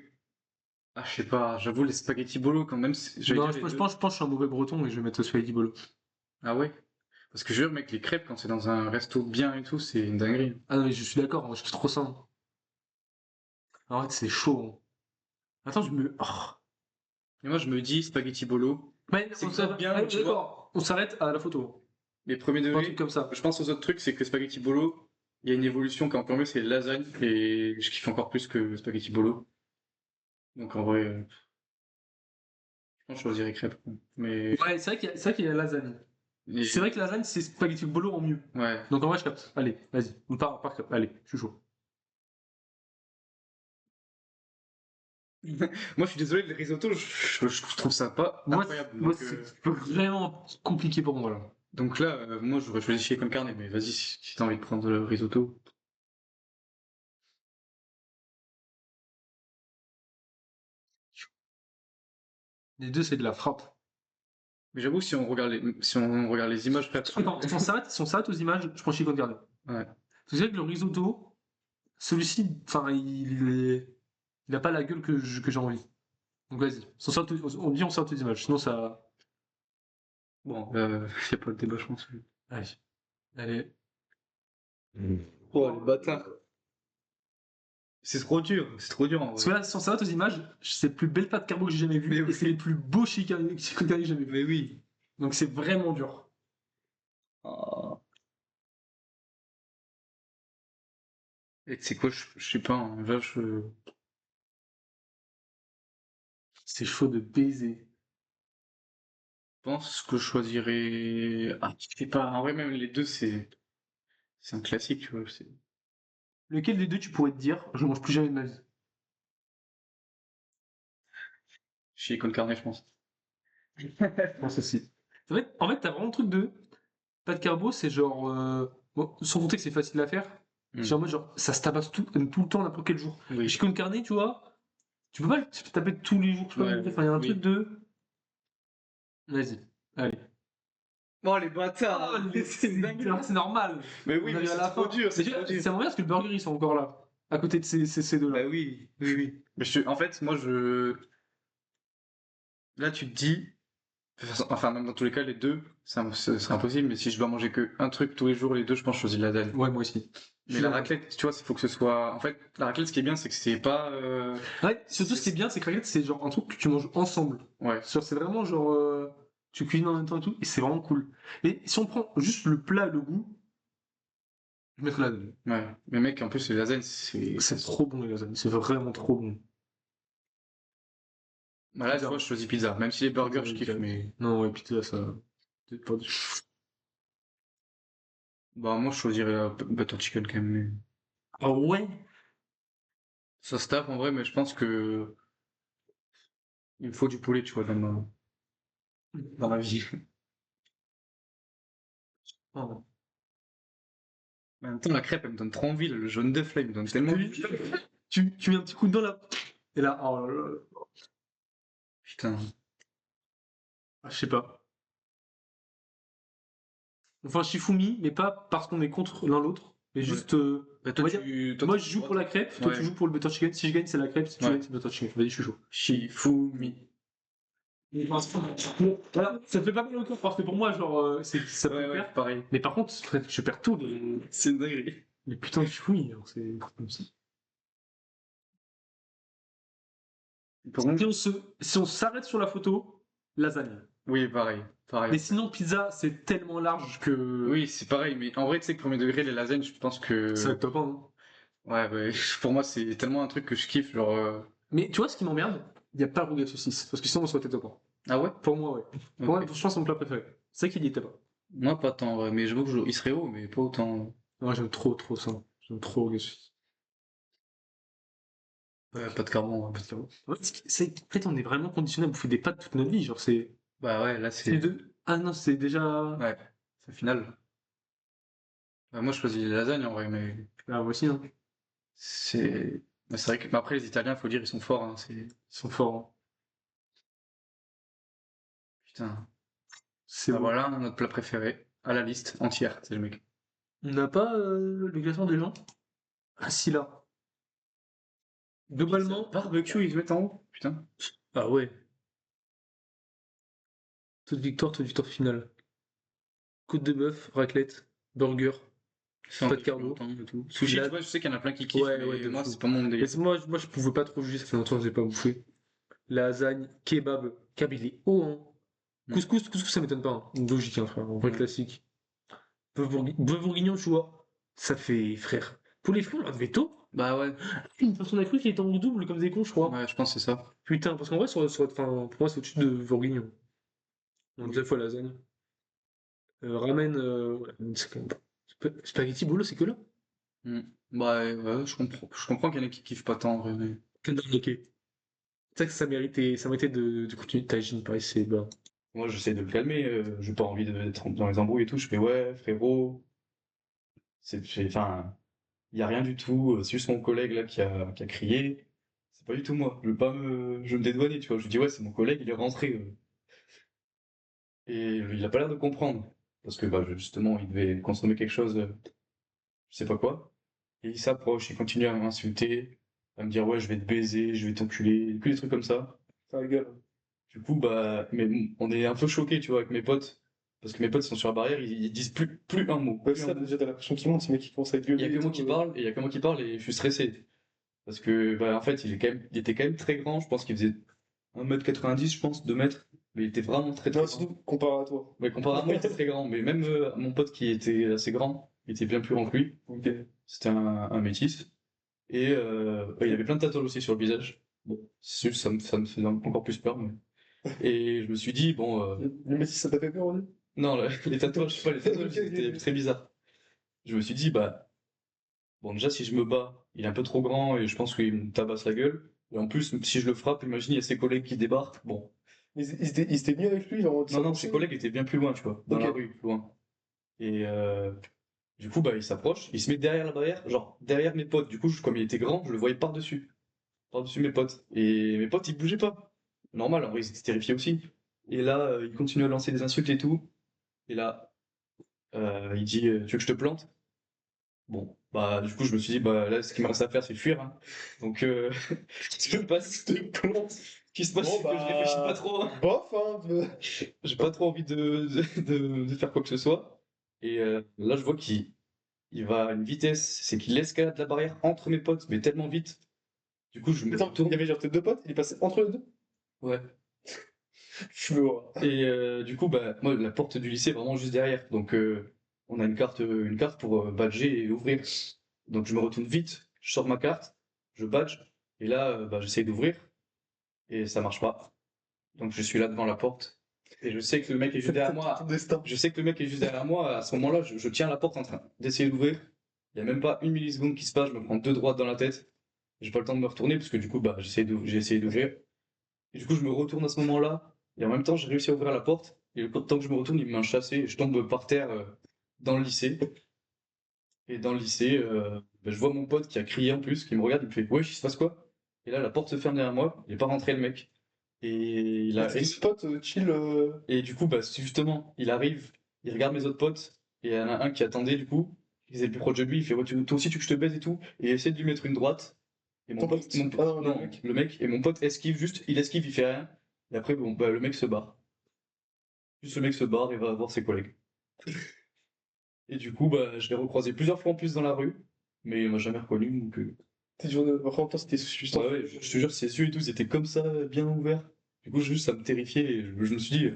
Ah, je sais pas, j'avoue, les spaghetti bolo, quand même, j'allais
Non,
dire les deux.
je pense que je suis un mauvais breton et je vais mettre spaghetti bolo.
Ah ouais? Parce que je jure, mec, les crêpes, quand c'est dans un resto bien et tout, c'est une dinguerie.
Ah non, mais je suis d'accord, moi, je suis trop sain. En fait, c'est chaud. Attends, je me. Oh.
Et moi, je me dis, spaghetti bolo,
Mais
c'est
on
grave
s'arrête.
bien, tu vois.
D'accord, on s'arrête à la photo.
Les premiers
Pas un truc
degrés,
comme ça.
je pense aux autres trucs, c'est que spaghetti bolo, il y a une évolution qui est encore mieux, c'est lasagne, et je kiffe encore plus que spaghetti bolo. Donc en vrai, je pense que je choisirais crêpes. Mais.
Ouais, c'est vrai qu'il y a la lasagne.
et-
C'est vrai que la lasagne, c'est spaghetti bolo en mieux.
Ouais.
Donc en vrai, je capte. Allez, vas-y. On part par crêpe. Allez, je suis chaud.
Moi, je suis désolé, le risotto, je trouve ça pas
Moi,
incroyable.
moi
Donc,
c'est vraiment compliqué pour moi, là.
donc là, moi, j'aurais choisi chez con carne, mais vas-y, si t'as envie de prendre le risotto.
Les deux, c'est de la frappe.
Mais j'avoue, si on regarde les images, frère.
Attends, si on s'arrête aux images, je prends chicken garden.
Ouais.
C'est vrai que le risotto, celui-ci, enfin, il a pas la gueule que j'ai envie. Donc vas-y. On dit on s'arrête aux images, sinon ça.
Bon, y a pas de débat, je pense.
Allez. Allez.
Oh, les bâtards. C'est trop dur en
Parce que
vrai.
là, sur sa aux images, c'est les plus belles pâtes carbo que j'ai jamais vues.
Mais
Et
oui.
c'est les plus beaux chicken curry que j'ai jamais vus.
Mais oui.
Donc c'est vraiment dur.
Ah. Et tu sais quoi, je sais pas, hein, là, je
C'est chaud de baiser.
pense que je choisirais. Ah, je sais pas, en vrai, même les deux, c'est un classique, tu vois.
Lequel des deux tu pourrais te dire, je mange plus jamais de ma vie?
Chez Con Carne, je pense.
Non, ça si. En fait, t'as vraiment le truc de pâte carbo, c'est genre. Bon, sans compter que c'est facile à faire. C'est en mode genre, ça se tabasse tout le temps, n'importe quel jour.
Oui.
Chicken carne, tu vois, tu peux pas le taper tous les jours. Je sais pas
Ouais,
comment dire. Enfin, il y a un
oui.
truc de. Vas-y, allez.
Oh, les bâtards!
Ah, c'est normal.
Mais
On
oui, mais
arrive à
c'est
la
trop
fin.
dur, c'est
Mais
trop dur.
c'est moyen parce que le burger ils sont encore là, à côté de ces deux-là.
Bah oui, oui, oui. Mais en fait, moi, là, tu te dis. De toute façon, enfin, même dans tous les cas, les deux, ce serait impossible. Mais si je dois manger que un truc tous les jours, les deux, je pense que je choisis la lasagne.
Ouais, moi aussi.
Mais la raclette, tu vois, il faut que ce soit. En fait, la raclette, ce qui est bien, c'est que c'est pas.
Ouais, surtout ce qui est bien, c'est que la raclette, c'est genre un truc que tu manges ensemble.
Ouais.
Genre, c'est vraiment genre. Tu cuisines en même temps et tout, et c'est vraiment cool. Mais si on prend juste le plat, le goût, je mettrais la lasagne.
Ouais. Mais mec, en plus, les lasagnes, c'est.
C'est trop bon, les lasagnes. C'est vraiment trop bon.
Bah là, tu
Pizza.
vois, je choisis pizza. Même si les burgers, je kiffe,
Pizza.
mais.
Non, ouais, pizza, ça. C'est pas du-
Bah, moi, je choisirais butter chicken quand même.
Ah ouais?
Ça se tape en vrai, mais je pense que. Il me faut du poulet, tu vois, dans la vie.
Ah.
En même temps, la crêpe, elle me donne trop envie. Le jaune d'œuf, là, il me donne tellement envie.
Tu mets un petit coup dedans là. Et là, oh là là.
Putain.
Ah, je sais pas. Enfin, Shifumi, mais pas parce qu'on est contre l'un l'autre, mais
Ouais.
juste.
Bah,
On
toi,
va dire,
toi,
moi
t'es
je joue
quoi,
pour la
toi?
crêpe, toi
Ouais.
tu joues pour le butter chicken. Si je gagne, c'est la crêpe, si tu
Ouais.
gagnes, c'est le butter chicken. Vas-y, je suis chaud.
Shifumi.
Voilà, ça te fait pas mal au cœur parce que pour moi, genre, ça peut
Ouais,
le
ouais,
faire.
pareil.
Mais par contre, je perds tout.
C'est une dinguerie.
Les putains de Shifumi, hein, c'est comme ça.
Pour moi,
Si on s'arrête sur la photo, lasagne.
oui, pareil. Pareil.
Mais sinon, pizza, c'est tellement large que.
Oui, c'est pareil, mais en vrai, tu sais que premier degré, les lasagnes, je pense que.
C'est le top 1. Hein.
Ouais, ouais, pour moi, c'est tellement un truc que je kiffe, genre.
Mais tu vois ce qui m'emmerde? Il n'y a pas le rougail saucisse. Parce que sinon, on serait top 1.
Ah ouais?
Pour moi, ouais. Pour moi,
Ok.
je pense que c'est mon plat préféré. C'est qu'il y était pas.
Moi, pas tant, ouais, mais j'avoue que il serait haut, mais pas autant.
Moi, j'aime trop ça. J'aime trop rougail saucisse.
Ouais, pas de carbone, ouais.
Ouais, en fait, on est vraiment conditionné à bouffer des pâtes toute notre vie. Genre, c'est.
Bah ouais, là,
C'est
c'est.
deux. Ah non, c'est déjà.
Ouais, c'est final. Bah, moi, je choisis les lasagnes en vrai, mais
Ah, moi aussi, hein.
c'est. Mais c'est vrai que. Mais après, les Italiens, faut dire, ils sont forts, hein, c'est.
Ils sont forts. Hein.
Putain.
C'est
Bah
bon.
voilà, notre plat préféré. À la liste, entière, c'est le mec.
On n'a pas le classement des gens? Ah, si, là. Globalement.
Barbecue, ils se mettent en haut. Putain.
Ah ouais. Toute victoire finale. Côte de bœuf, raclette, burger,
Sans
pas de carbo.
longtemps et tout. Sushi,
Là-
tu vois, je sais qu'il y en a plein qui kiffent,
Ouais,
mais
ouais, de
moi,
fou.
c'est pas mon
Mais
délire.
moi, je pouvais pas trop juger, ça fait longtemps que j'ai pas bouffé. Lasagne, kebab. Kebab, il est haut, hein.
Mm.
Couscous, ça m'étonne pas. Hein. Logique, hein, frère. Un vrai
Ouais.
classique. Bœuf bourguignon, tu vois. Ça fait, frère. Pour les fruits, on avait tôt.
Bah ouais.
Une façon, on a cru qu'il était en double comme des cons, je crois.
Ouais, je pense que c'est ça.
Putain, parce qu'en vrai, enfin, pour moi, c'est au-dessus de bourguignon. Donc,
Oui.
deux fois lasagne. Ramen, ouais, c'est quand même pas. Spaghetti bolo, c'est que là.
Mm. Bah ouais, je comprends. Je comprends qu'il y en a qui kiffent pas tant, en vrai, mais.
Ok. C'est vrai que ça méritait de continuer. Tajine, pareil, c'est bas.
Moi, j'essaie de le calmer. J'ai pas envie d'être dans les embrouilles et tout. Je fais ouais, frérot. Enfin, il y a rien du tout. C'est juste mon collègue là qui a crié. C'est pas du tout moi. Je veux me dédouaner, tu vois. Je lui dis ouais, c'est mon collègue, il est rentré. Et il a pas l'air de comprendre. Parce que bah, justement, il devait consommer quelque chose, je sais pas quoi. Et il s'approche, il continue à m'insulter, à me dire ouais, je vais te baiser, je vais t'enculer, que des trucs comme ça.
Ça rigole.
Du coup, bah, mais on est un peu choqués, tu vois, avec mes potes. Parce que mes potes sont sur la barrière, ils disent plus un mot.
Bah,
plus un
ça,
mot.
déjà, t'as l'impression que tout le monde, c'est mec qui commence à
Il y
gueuler
a que
et
moi
tout,
qui parle, et il y a que moi qui parle, et je suis stressé. Parce que, bah, en fait, il était quand même très grand, je pense qu'il faisait 1m90, je pense, 2 mètres. Mais il était vraiment très
Non,
grand.
surtout, comparé à toi.
Mais comparé à moi, il était très grand. Mais même mon pote qui était assez grand, il était bien plus grand que lui.
Ok.
C'était un métis. Et il avait plein de tatouages aussi sur le visage. Bon, c'est juste, ça me faisait encore plus peur. Et je me suis dit, bon,
Le métis, ça t'a fait peur, Oli?
non, les tatouages, je sais pas, les tatouages,
Ok, ok,
c'était
ok.
très bizarre. Je me suis dit, bah, bon, déjà, si je me bats, il est un peu trop grand et je pense qu'il me tabasse la gueule. Et en plus, si je le frappe, imagine, il y a ses collègues qui débarquent. Bon.
Ils s'étaient mis avec lui, genre,
Non, non, ses collègues étaient bien plus loin, tu vois, dans la
Ok.
rue, loin. Et du coup, bah, il s'approche, il se met derrière la barrière, genre derrière mes potes. Du coup, comme il était grand, je le voyais par-dessus mes potes. Et mes potes, ils bougeaient pas. Normal, en vrai, ils étaient terrifiés aussi. Et là, il continue à lancer des insultes et tout. Et là, il dit, tu veux que je te plante? Bon, bah, du coup, je me suis dit, bah, là, ce qu'il me reste à faire, c'est fuir, hein. Donc, je passe de plante. Ce qui se passe,
Bon,
c'est que je réfléchis pas
bah.
trop, hein.
Bof, hein.
J'ai pas trop envie de faire quoi que ce soit. Et là, je vois qu'il va à une vitesse, c'est qu'il escalade la barrière entre mes potes, mais tellement vite. Du coup, je me
Attends, il
retourne.
y avait genre tes deux potes, il est passé entre les deux?
Ouais.
Je me vois.
Et du coup, bah, moi, la porte du lycée est vraiment juste derrière. Donc, on a une carte pour badger et ouvrir. Donc, je me retourne vite, je sors ma carte, je badge, et là, bah, j'essaye d'ouvrir, et ça marche pas. Donc, je suis là devant la porte, et je sais que le mec est juste derrière
Ton
moi.
destin.
Je sais que le mec est juste derrière moi. À ce moment-là, je tiens la porte en train d'essayer d'ouvrir. Il n'y a même pas une milliseconde qui se passe, je me prends 2 droites dans la tête. J'ai pas le temps de me retourner, parce que du coup, bah, j'ai essayé d'ouvrir. Et du coup, je me retourne à ce moment-là, et en même temps, j'ai réussi à ouvrir la porte. Et le temps que je me retourne, il m'a chassé, et je tombe par terre dans le lycée. Et dans le lycée, bah, je vois mon pote qui a crié en plus, qui me regarde, il me fait wesh, il se passe quoi? Et là, la porte se ferme derrière moi, il est pas rentré le mec. Et il
Et
a.
tes deux potes, chill.
Et du coup, bah, justement, il arrive, il regarde mes autres potes, et il y en a un qui attendait, du coup, qui était le plus proche de lui, il fait ouais, toi aussi, tu veux que je te baise et tout, et il essaie de lui mettre une droite. Et mon
Ton
pote,
pote? Ah non, le
non,
mec.
le mec, et mon pote esquive juste, il esquive, il fait rien. Et après, bon, bah, le mec se barre. Juste le mec se barre et va voir ses collègues. Et du coup, bah, je l'ai recroisé plusieurs fois en plus dans la rue, mais il m'a jamais reconnu, donc.
T'es toujours de. En même temps, c'était suspect.
Ouais, je te jure, ses yeux et tout, ils étaient comme ça, bien ouverts. Du coup, juste, ça me terrifiait, et je me suis dit,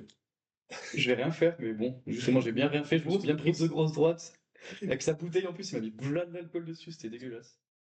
je vais rien faire, mais bon, justement, j'ai bien rien fait, je me suis bien pris 2 grosses droites. Avec sa bouteille en plus, il m'a mis plein d'alcool dessus, c'était dégueulasse.